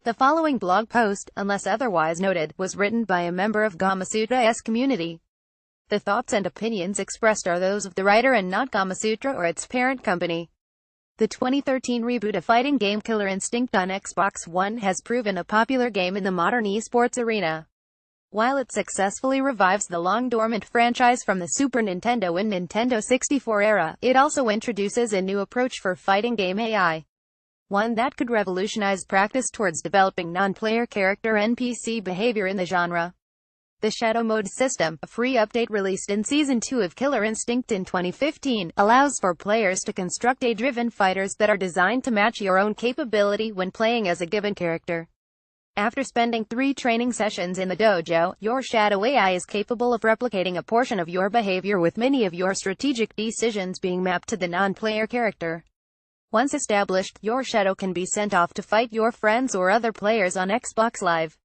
The following blog post, unless otherwise noted, was written by a member of Gamasutra's community. The thoughts and opinions expressed are those of the writer and not Gamasutra or its parent company. The 2013 reboot of fighting game Killer Instinct on Xbox One has proven a popular game in the modern esports arena. While it successfully revives the long-dormant franchise from the Super Nintendo and Nintendo 64 era, it also introduces a new approach for fighting game AI. One that could revolutionize practice towards developing non-player character NPC behavior in the genre. The Shadow Mode system, a free update released in Season 2 of Killer Instinct in 2015, allows for players to construct AI-driven fighters that are designed to match your own capability when playing as a given character. After spending 3 training sessions in the dojo, your Shadow AI is capable of replicating a portion of your behavior, with many of your strategic decisions being mapped to the non-player character. Once established, your Shadow can be sent off to fight your friends or other players on Xbox Live.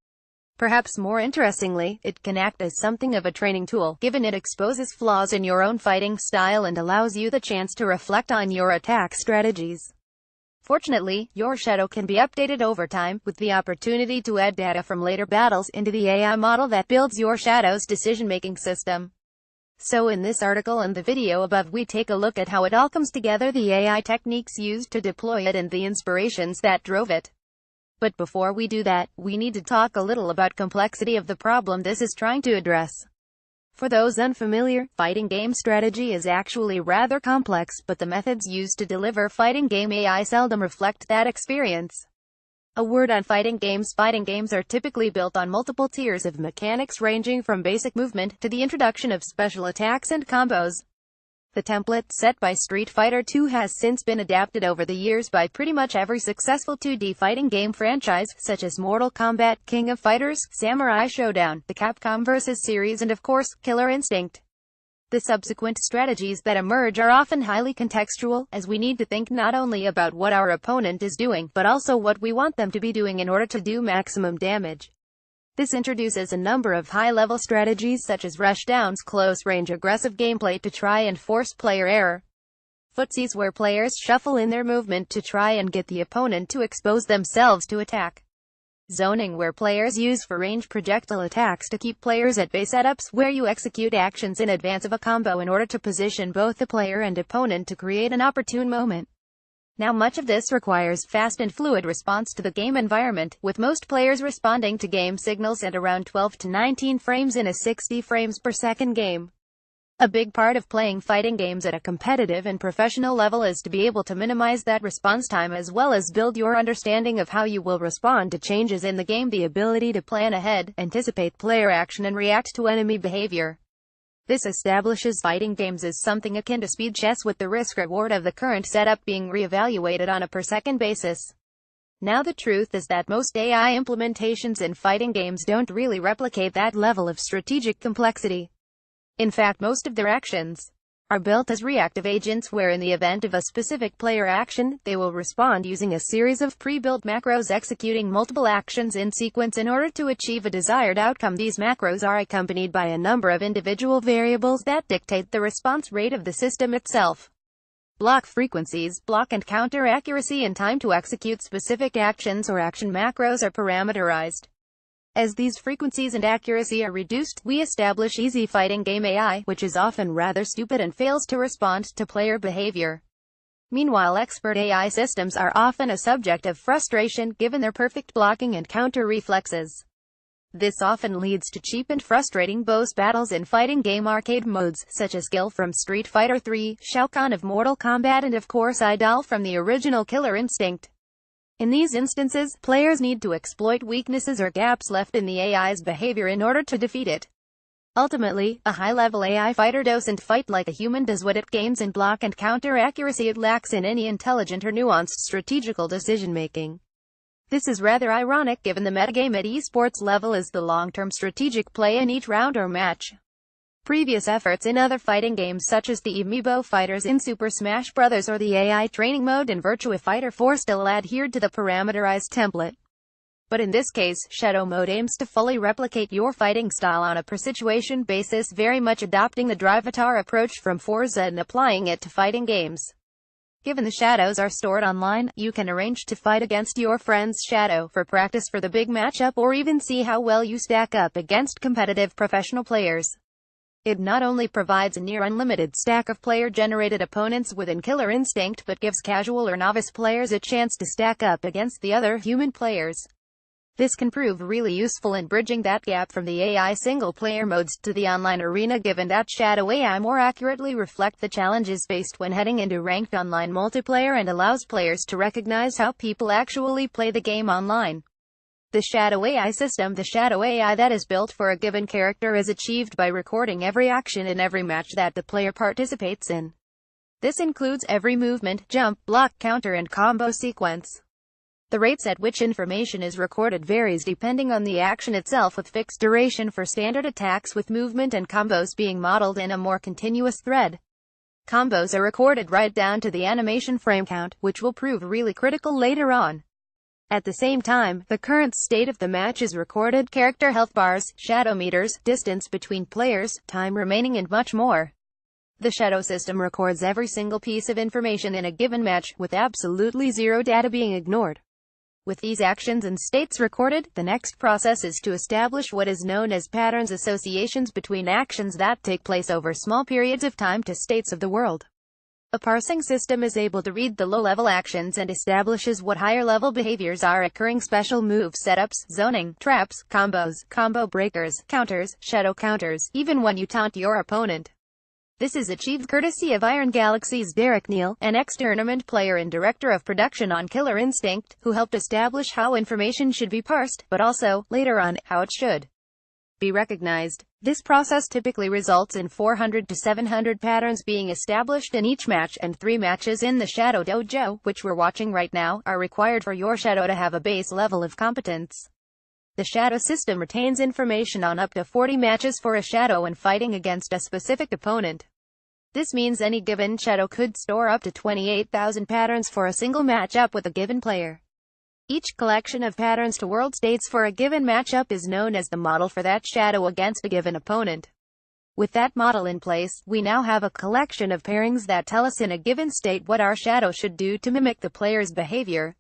Perhaps more interestingly, it can act as something of a training tool, given it exposes flaws in your own fighting style and allows you the chance to reflect on your attack strategies. Fortunately, your Shadow can be updated over time, with the opportunity to add data from later battles into the AI model that builds your Shadow's decision-making system. So in this article and the video above, we take a look at how it all comes together, the AI techniques used to deploy it, and the inspirations that drove it. But before we do that, we need to talk a little about complexity of the problem this is trying to address. For those unfamiliar, fighting game strategy is actually rather complex, but the methods used to deliver fighting game AI seldom reflect that experience. A word on fighting games. Fighting games are typically built on multiple tiers of mechanics, ranging from basic movement to the introduction of special attacks and combos. The template set by Street Fighter II has since been adapted over the years by pretty much every successful 2D fighting game franchise, such as Mortal Kombat, King of Fighters, Samurai Showdown, the Capcom vs. series, and of course, Killer Instinct. The subsequent strategies that emerge are often highly contextual, as we need to think not only about what our opponent is doing, but also what we want them to be doing in order to do maximum damage. This introduces a number of high-level strategies such as rushdowns, close-range aggressive gameplay to try and force player error. Footsies, where players shuffle in their movement to try and get the opponent to expose themselves to attack. Zoning, where players use for-range projectile attacks to keep players at bay. Setups, where you execute actions in advance of a combo in order to position both the player and opponent to create an opportune moment. Now, much of this requires fast and fluid response to the game environment, with most players responding to game signals at around 12 to 19 frames in a 60 frames per second game. A big part of playing fighting games at a competitive and professional level is to be able to minimize that response time, as well as build your understanding of how you will respond to changes in the game. The ability to plan ahead, anticipate player action, and react to enemy behavior. This establishes fighting games as something akin to speed chess, with the risk-reward of the current setup being re-evaluated on a per-second basis. Now, the truth is that most AI implementations in fighting games don't really replicate that level of strategic complexity. In fact, most of their actions are built as reactive agents, where in the event of a specific player action, they will respond using a series of pre-built macros executing multiple actions in sequence in order to achieve a desired outcome. These macros are accompanied by a number of individual variables that dictate the response rate of the system itself. Block frequencies, block and counter accuracy, and time to execute specific actions or action macros are parameterized. As these frequencies and accuracy are reduced, we establish easy fighting game AI, which is often rather stupid and fails to respond to player behavior. Meanwhile, expert AI systems are often a subject of frustration, given their perfect blocking and counter reflexes. This often leads to cheap and frustrating boss battles in fighting game arcade modes, such as Gil from Street Fighter III, Shao Kahn of Mortal Kombat, and of course Idol from the original Killer Instinct. In these instances, players need to exploit weaknesses or gaps left in the AI's behavior in order to defeat it. Ultimately, a high-level AI fighter doesn't fight like a human does. What it gains in block and counter accuracy, it lacks in any intelligent or nuanced strategical decision-making. This is rather ironic, given the metagame at esports level is the long-term strategic play in each round or match. Previous efforts in other fighting games, such as the Amiibo fighters in Super Smash Bros. Or the AI training mode in Virtua Fighter 4, still adhered to the parameterized template. But in this case, Shadow Mode aims to fully replicate your fighting style on a per-situation basis, very much adopting the Drivatar approach from Forza and applying it to fighting games. Given the shadows are stored online, you can arrange to fight against your friend's shadow for practice for the big matchup, or even see how well you stack up against competitive professional players. It not only provides a near unlimited stack of player-generated opponents within Killer Instinct, but gives casual or novice players a chance to stack up against the other human players. This can prove really useful in bridging that gap from the AI single-player modes to the online arena, given that Shadow AI more accurately reflect the challenges faced when heading into ranked online multiplayer and allows players to recognize how people actually play the game online. The Shadow AI system. The Shadow AI that is built for a given character is achieved by recording every action in every match that the player participates in. This includes every movement, jump, block, counter, and combo sequence. The rates at which information is recorded varies depending on the action itself, with fixed duration for standard attacks, with movement and combos being modeled in a more continuous thread. Combos are recorded right down to the animation frame count, which will prove really critical later on. At the same time, the current state of the match is recorded, character health bars, shadow meters, distance between players, time remaining, and much more. The Shadow system records every single piece of information in a given match, with absolutely zero data being ignored. With these actions and states recorded, the next process is to establish what is known as patterns, associations between actions that take place over small periods of time to states of the world. A parsing system is able to read the low-level actions and establishes what higher-level behaviors are occurring: special move setups, zoning, traps, combos, combo breakers, counters, shadow counters, even when you taunt your opponent. This is achieved courtesy of Iron Galaxy's Derek Neal, an ex-tournament player and director of production on Killer Instinct, who helped establish how information should be parsed, but also, later on, how it should be recognized. This process typically results in 400 to 700 patterns being established in each match, and 3 matches in the Shadow Dojo, which we're watching right now, are required for your shadow to have a base level of competence. The Shadow system retains information on up to 40 matches for a shadow when fighting against a specific opponent. This means any given shadow could store up to 28,000 patterns for a single matchup with a given player. Each collection of patterns to world states for a given matchup is known as the model for that shadow against a given opponent. With that model in place, we now have a collection of pairings that tell us in a given state what our shadow should do to mimic the player's behavior.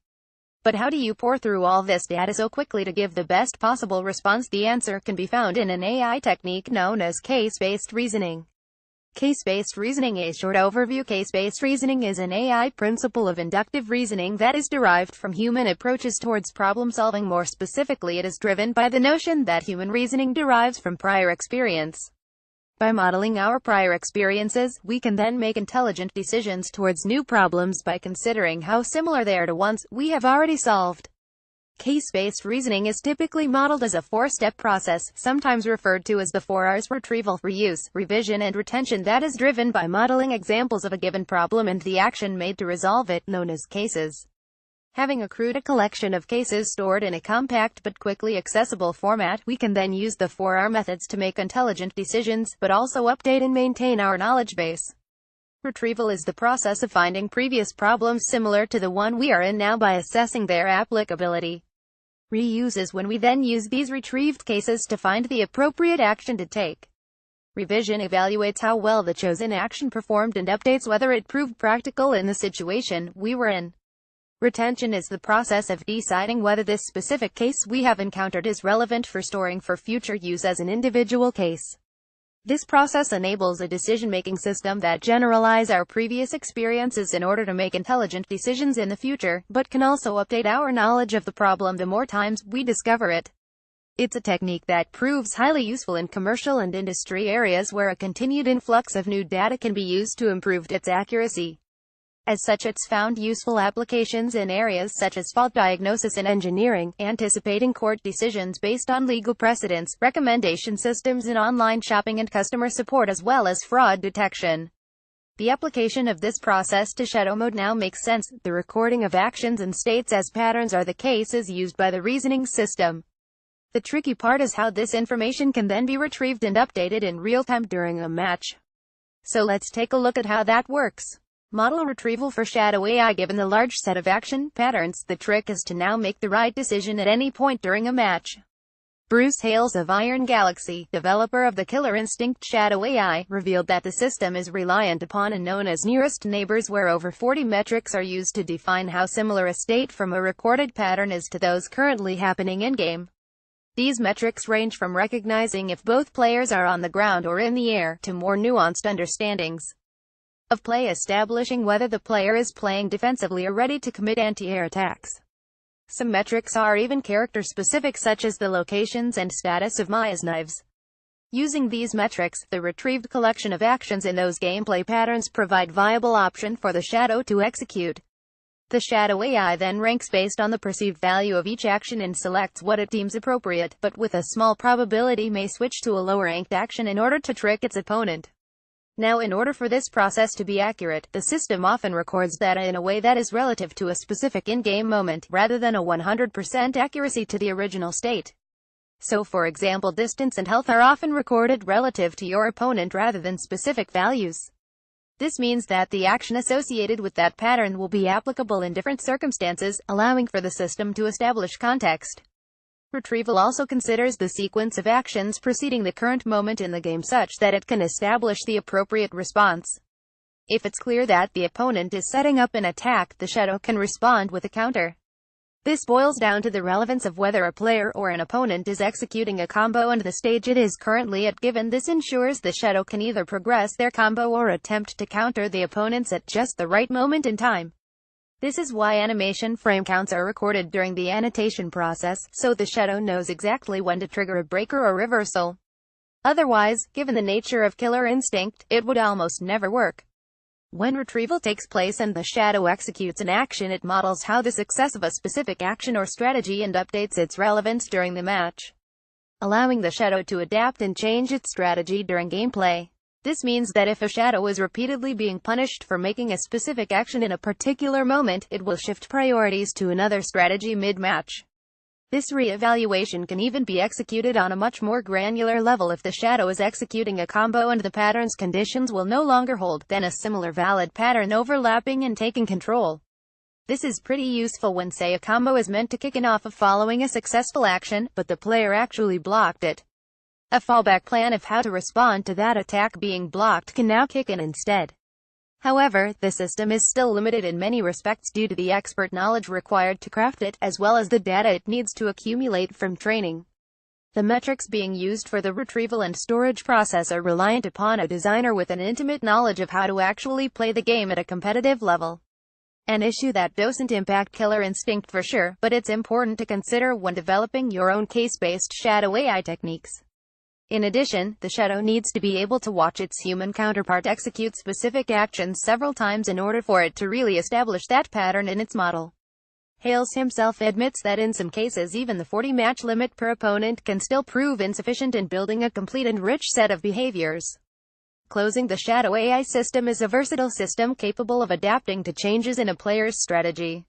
But how do you pour through all this data so quickly to give the best possible response? The answer can be found in an AI technique known as case-based reasoning. Case-based reasoning. A short overview. Case-based reasoning is an AI principle of inductive reasoning that is derived from human approaches towards problem-solving. More specifically, it is driven by the notion that human reasoning derives from prior experience. By modeling our prior experiences, we can then make intelligent decisions towards new problems by considering how similar they are to ones we have already solved. Case-based reasoning is typically modeled as a 4-step process, sometimes referred to as the 4Rs: retrieval, reuse, revision, and retention, that is driven by modeling examples of a given problem and the action made to resolve it, known as cases. Having accrued a collection of cases stored in a compact but quickly accessible format, we can then use the 4R methods to make intelligent decisions, but also update and maintain our knowledge base. Retrieval is the process of finding previous problems similar to the one we are in now by assessing their applicability. Reuse is when we then use these retrieved cases to find the appropriate action to take. Revision evaluates how well the chosen action performed and updates whether it proved practical in the situation we were in. Retention is the process of deciding whether this specific case we have encountered is relevant for storing for future use as an individual case. This process enables a decision-making system that generalizes our previous experiences in order to make intelligent decisions in the future, but can also update our knowledge of the problem the more times we discover it. It's a technique that proves highly useful in commercial and industry areas where a continued influx of new data can be used to improve its accuracy. As such, it's found useful applications in areas such as fault diagnosis in engineering, anticipating court decisions based on legal precedents, recommendation systems in online shopping, and customer support, as well as fraud detection. The application of this process to shadow mode now makes sense. The recording of actions and states as patterns are the cases used by the reasoning system. The tricky part is how this information can then be retrieved and updated in real time during a match. So let's take a look at how that works. Model retrieval for Shadow AI. Given the large set of action patterns, the trick is to now make the right decision at any point during a match. Bruce Hales of Iron Galaxy, developer of the Killer Instinct Shadow AI, revealed that the system is reliant upon a known as nearest neighbors, where over 40 metrics are used to define how similar a state from a recorded pattern is to those currently happening in-game. These metrics range from recognizing if both players are on the ground or in the air, to more nuanced understandings of play, establishing whether the player is playing defensively or ready to commit anti-air attacks. Some metrics are even character-specific, such as the locations and status of Maya's knives. Using these metrics, the retrieved collection of actions in those gameplay patterns provide viable option for the Shadow to execute. The Shadow AI then ranks based on the perceived value of each action and selects what it deems appropriate, but with a small probability may switch to a lower-ranked action in order to trick its opponent. Now, in order for this process to be accurate, the system often records data in a way that is relative to a specific in-game moment, rather than a 100% accuracy to the original state. So, for example, distance and health are often recorded relative to your opponent rather than specific values. This means that the action associated with that pattern will be applicable in different circumstances, allowing for the system to establish context. Retrieval also considers the sequence of actions preceding the current moment in the game such that it can establish the appropriate response. If it's clear that the opponent is setting up an attack, the Shadow can respond with a counter. This boils down to the relevance of whether a player or an opponent is executing a combo and the stage it is currently at. Given this ensures the Shadow can either progress their combo or attempt to counter the opponents at just the right moment in time. This is why animation frame counts are recorded during the annotation process, so the Shadow knows exactly when to trigger a breaker or reversal. Otherwise, given the nature of Killer Instinct, it would almost never work. When retrieval takes place and the Shadow executes an action, it models how the success of a specific action or strategy and updates its relevance during the match, allowing the Shadow to adapt and change its strategy during gameplay. This means that if a Shadow is repeatedly being punished for making a specific action in a particular moment, it will shift priorities to another strategy mid-match. This re-evaluation can even be executed on a much more granular level if the Shadow is executing a combo and the pattern's conditions will no longer hold, then a similar valid pattern overlapping and taking control. This is pretty useful when, say, a combo is meant to kick in off of following a successful action, but the player actually blocked it. A fallback plan of how to respond to that attack being blocked can now kick in instead. However, the system is still limited in many respects due to the expert knowledge required to craft it, as well as the data it needs to accumulate from training. The metrics being used for the retrieval and storage process are reliant upon a designer with an intimate knowledge of how to actually play the game at a competitive level. An issue that doesn't impact Killer Instinct for sure, but it's important to consider when developing your own case-based Shadow AI techniques. In addition, the Shadow needs to be able to watch its human counterpart execute specific actions several times in order for it to really establish that pattern in its model. Hales himself admits that in some cases even the 40-match limit per opponent can still prove insufficient in building a complete and rich set of behaviors. Closing, the Shadow AI system is a versatile system capable of adapting to changes in a player's strategy.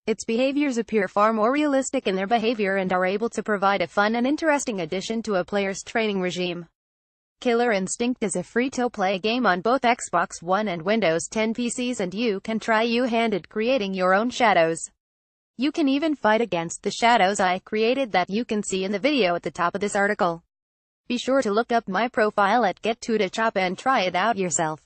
Its behaviors appear far more realistic in their behavior and are able to provide a fun and interesting addition to a player's training regime. Killer Instinct is a free-to-play game on both Xbox One and Windows 10 PCs, and you can try your hand at creating your own shadows. You can even fight against the shadows I created that you can see in the video at the top of this article. Be sure to look up my profile at Get2 to Chop and try it out yourself.